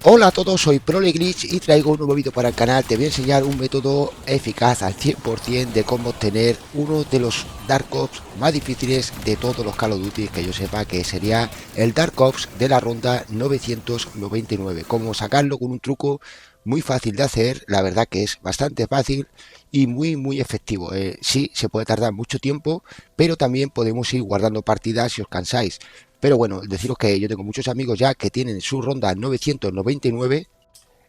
Hola a todos, soy ProleGlitch y traigo un nuevo vídeo para el canal. Te voy a enseñar un método eficaz al 100% de cómo obtener uno de los Dark Ops más difíciles de todos los Call of Duty que yo sepa, que sería el Dark Ops de la ronda 999. Cómo sacarlo con un truco muy fácil de hacer, la verdad que es bastante fácil y muy efectivo. Sí, se puede tardar mucho tiempo, pero también podemos ir guardando partidas si os cansáis. Pero bueno, deciros que yo tengo muchos amigos ya que tienen su ronda 999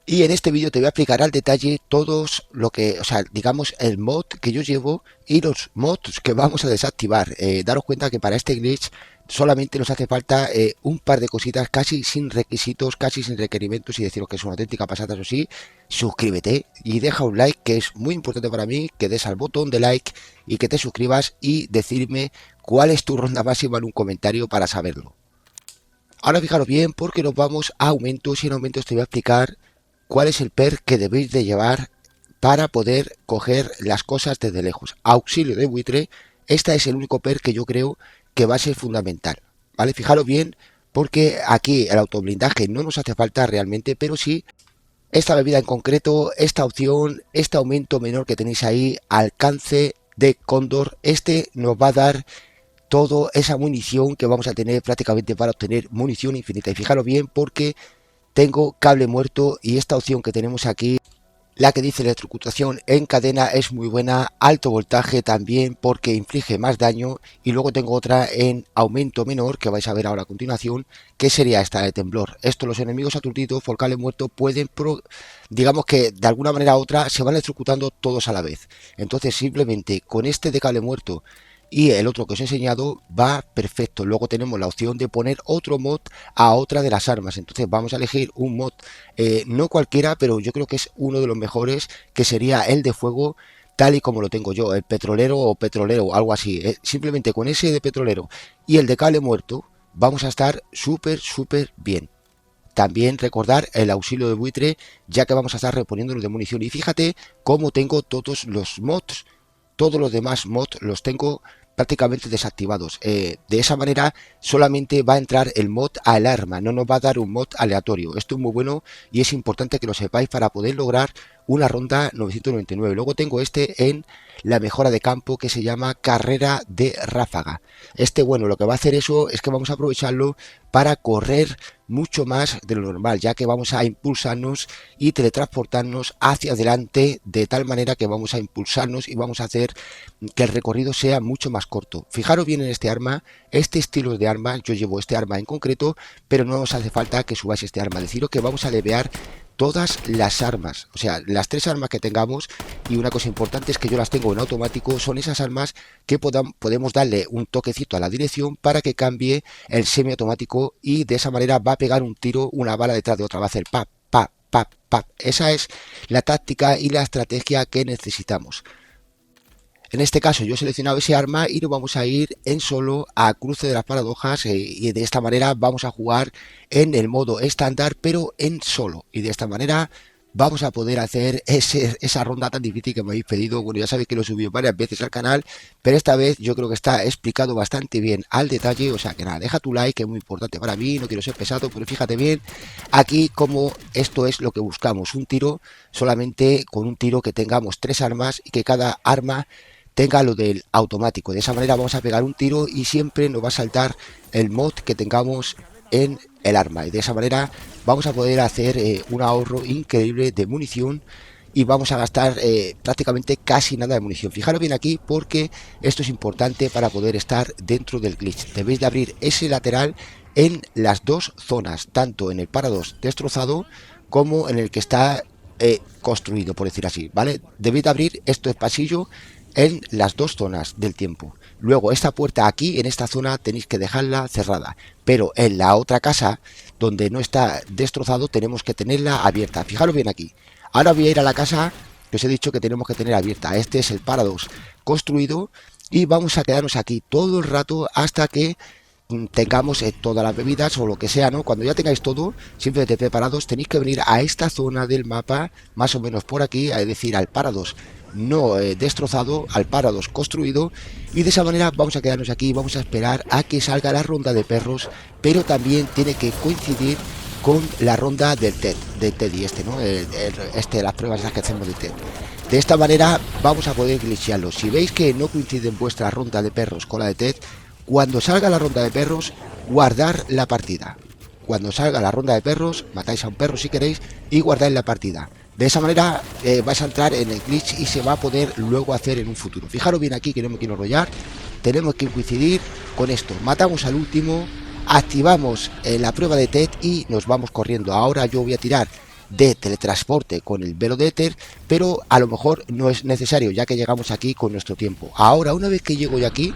y en este vídeo te voy a explicar al detalle todos lo que, o sea, digamos el mod que yo llevo y los mods que vamos a desactivar. Daros cuenta que para este glitch solamente nos hace falta un par de cositas casi sin requisitos, casi sin requerimientos, y deciros que es una auténtica pasada. Eso sí, suscríbete y deja un like, que es muy importante para mí, que des al botón de like y que te suscribas y decirme cuál es tu ronda máxima en un comentario para saberlo. Ahora fijaros bien porque nos vamos a aumentos y en aumentos te voy a explicar cuál es el perk que debéis de llevar para poder coger las cosas desde lejos. Auxilio de buitre, esta es el único perk que yo creo que va a ser fundamental, ¿vale? Fijaros bien porque aquí el autoblindaje no nos hace falta realmente, pero sí esta bebida en concreto, esta opción, este aumento menor que tenéis ahí, alcance de cóndor, este nos va a dar toda esa munición que vamos a tener prácticamente para obtener munición infinita. Y fijaros bien porque tengo cable muerto y esta opción que tenemos aquí, la que dice electrocutación en cadena, es muy buena. Alto voltaje también porque inflige más daño. Y luego tengo otra en aumento menor que vais a ver ahora a continuación, que sería esta de temblor. Esto, los enemigos aturdidos por cable muerto pueden, digamos que de alguna manera u otra se van electrocutando todos a la vez. Entonces simplemente con este de cable muerto y el otro que os he enseñado va perfecto. Luego tenemos la opción de poner otro mod a otra de las armas. Entonces vamos a elegir un mod, no cualquiera, pero yo creo que es uno de los mejores, que sería el de fuego, tal y como lo tengo yo, el petrolero o petrolero, algo así. Simplemente con ese de petrolero y el de cable muerto vamos a estar súper bien. También recordar el auxilio de buitre, ya que vamos a estar reponiéndonos de munición. Y fíjate cómo tengo todos los mods. Todos los demás mods los tengo prácticamente desactivados. De esa manera solamente va a entrar el mod al arma, no nos va a dar un mod aleatorio. Esto es muy bueno y es importante que lo sepáis para poder lograr una ronda 999. Luego tengo este en la mejora de campo que se llama carrera de ráfaga. Este, bueno, lo que va a hacer eso es que vamos a aprovecharlo para correr mucho más de lo normal, ya que vamos a impulsarnos y teletransportarnos hacia adelante, de tal manera que vamos a impulsarnos y vamos a hacer que el recorrido sea mucho más corto. Fijaros bien en este arma, este estilo de arma, yo llevo este arma en concreto, pero no nos hace falta que subáis este arma. Deciros que vamos a levear todas las armas, o sea, las tres armas que tengamos. Y una cosa importante es que yo las tengo en automático, son esas armas que podemos darle un toquecito a la dirección para que cambie el semiautomático, y de esa manera va a pegar un tiro, una bala detrás de otra, va a hacer pap, pap, pap, pap. Esa es la táctica y la estrategia que necesitamos. En este caso yo he seleccionado ese arma y nos vamos a ir en solo a cruce de las paradojas, y de esta manera vamos a jugar en el modo estándar pero en solo, y de esta manera vamos a poder hacer esa ronda tan difícil que me habéis pedido. Bueno, ya sabéis que lo he subido varias veces al canal, pero esta vez yo creo que está explicado bastante bien al detalle. O sea que nada, deja tu like, que es muy importante para mí, no quiero ser pesado, pero fíjate bien aquí como esto es lo que buscamos, un tiro, solamente con un tiro que tengamos tres armas y que cada arma tenga lo del automático. De esa manera vamos a pegar un tiro y siempre nos va a saltar el mod que tengamos en el arma, y de esa manera vamos a poder hacer un ahorro increíble de munición y vamos a gastar prácticamente casi nada de munición. Fijaros bien aquí porque esto es importante para poder estar dentro del glitch. Debéis de abrir ese lateral en las dos zonas, tanto en el parados destrozado como en el que está construido, por decir así, ¿vale? Debéis de abrir esto es pasillo en las dos zonas del tiempo. Luego esta puerta aquí en esta zona tenéis que dejarla cerrada, pero en la otra casa donde no está destrozado tenemos que tenerla abierta. Fijaros bien aquí. Ahora voy a ir a la casa que os he dicho que tenemos que tener abierta. Este es el parados construido y vamos a quedarnos aquí todo el rato hasta que tengamos todas las bebidas o lo que sea, ¿no? Cuando ya tengáis todo simplemente preparados, tenéis que venir a esta zona del mapa, más o menos por aquí, es decir, al parados no destrozado, al parados construido, y de esa manera vamos a quedarnos aquí, vamos a esperar a que salga la ronda de perros, pero también tiene que coincidir con la ronda del TED, del TED y ¿no? Las pruebas esas que hacemos de TED. De esta manera vamos a poder glitchearlo. Si veis que no coincide en vuestra ronda de perros con la de TED, cuando salga la ronda de perros, guardar la partida. Cuando salga la ronda de perros, matáis a un perro si queréis y guardáis la partida. De esa manera vais a entrar en el glitch y se va a poder luego hacer en un futuro. Fijaros bien aquí que no me quiero enrollar. Tenemos que coincidir con esto. Matamos al último, activamos la prueba de TED y nos vamos corriendo. Ahora yo voy a tirar de teletransporte con el velo de éter, pero a lo mejor no es necesario ya que llegamos aquí con nuestro tiempo. Ahora, una vez que llego yo aquí,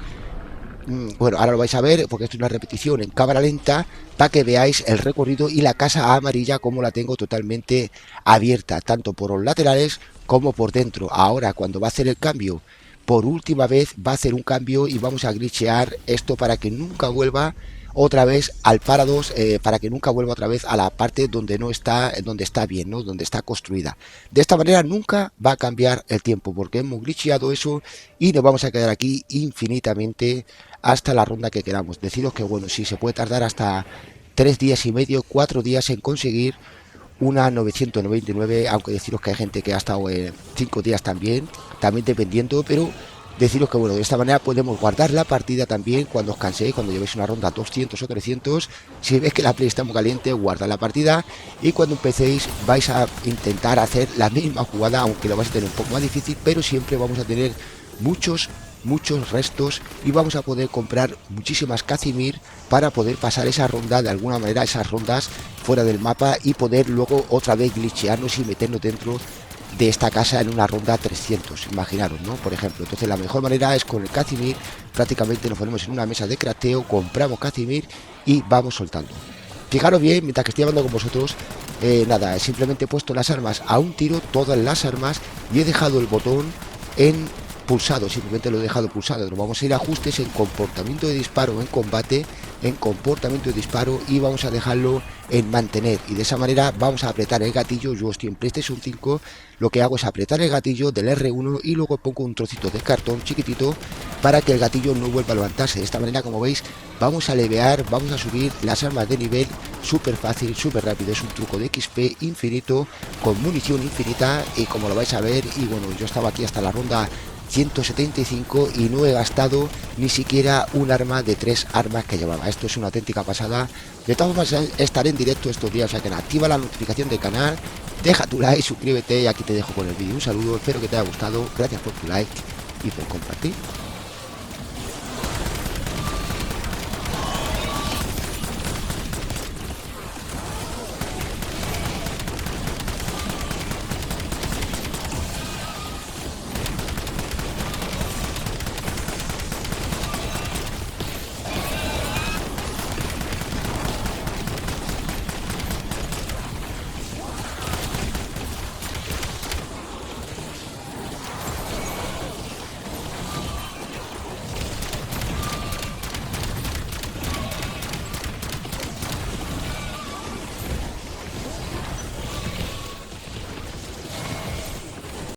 bueno, ahora lo vais a ver porque esto es una repetición en cámara lenta para que veáis el recorrido y la casa amarilla como la tengo totalmente abierta, tanto por los laterales como por dentro. Ahora cuando va a hacer el cambio por última vez, va a hacer un cambio y vamos a glitchear esto para que nunca vuelva otra vez al parados, para que nunca vuelva otra vez a la parte donde no está, donde está bien, ¿no? Donde está construida. De esta manera nunca va a cambiar el tiempo porque hemos glitcheado eso y nos vamos a quedar aquí infinitamente hasta la ronda que queramos. Deciros que bueno, sí se puede tardar hasta 3 días y medio, 4 días en conseguir una 999, aunque deciros que hay gente que ha estado 5 días también dependiendo, pero deciros que bueno, de esta manera podemos guardar la partida también cuando os canséis, cuando llevéis una ronda 200 o 300, si veis que la play está muy caliente, guardad la partida y cuando empecéis vais a intentar hacer la misma jugada, aunque lo vais a tener un poco más difícil, pero siempre vamos a tener muchos restos y vamos a poder comprar muchísimas Cazimir para poder pasar esa ronda de alguna manera, esas rondas fuera del mapa y poder luego otra vez glitchearnos y meternos dentro de esta casa en una ronda 300, imaginaros, ¿no? Por ejemplo, entonces la mejor manera es con el Cazimir, prácticamente nos ponemos en una mesa de crafteo, compramos Cazimir y vamos soltando. Fijaros bien, mientras que estoy hablando con vosotros, nada, simplemente he puesto las armas a un tiro, todas las armas, y he dejado el botón en pulsado, simplemente lo he dejado pulsado. Nos vamos a ir a ajustes en comportamiento de disparo en combate, en comportamiento de disparo y vamos a dejarlo en mantener y de esa manera vamos a apretar el gatillo. Yo estoy en PlayStation 5, lo que hago es apretar el gatillo del R1 y luego pongo un trocito de cartón chiquitito para que el gatillo no vuelva a levantarse. De esta manera, como veis, vamos a levear, vamos a subir las armas de nivel súper fácil, súper rápido. Es un truco de XP infinito con munición infinita y como lo vais a ver, y bueno, yo estaba aquí hasta la ronda 175 y no he gastado ni siquiera un arma de 3 armas que llevaba. Esto es una auténtica pasada. De todas formas estaré en directo estos días, o sea que activa la notificación del canal, deja tu like, suscríbete y aquí te dejo con el vídeo. Un saludo, espero que te haya gustado, gracias por tu like y por compartir.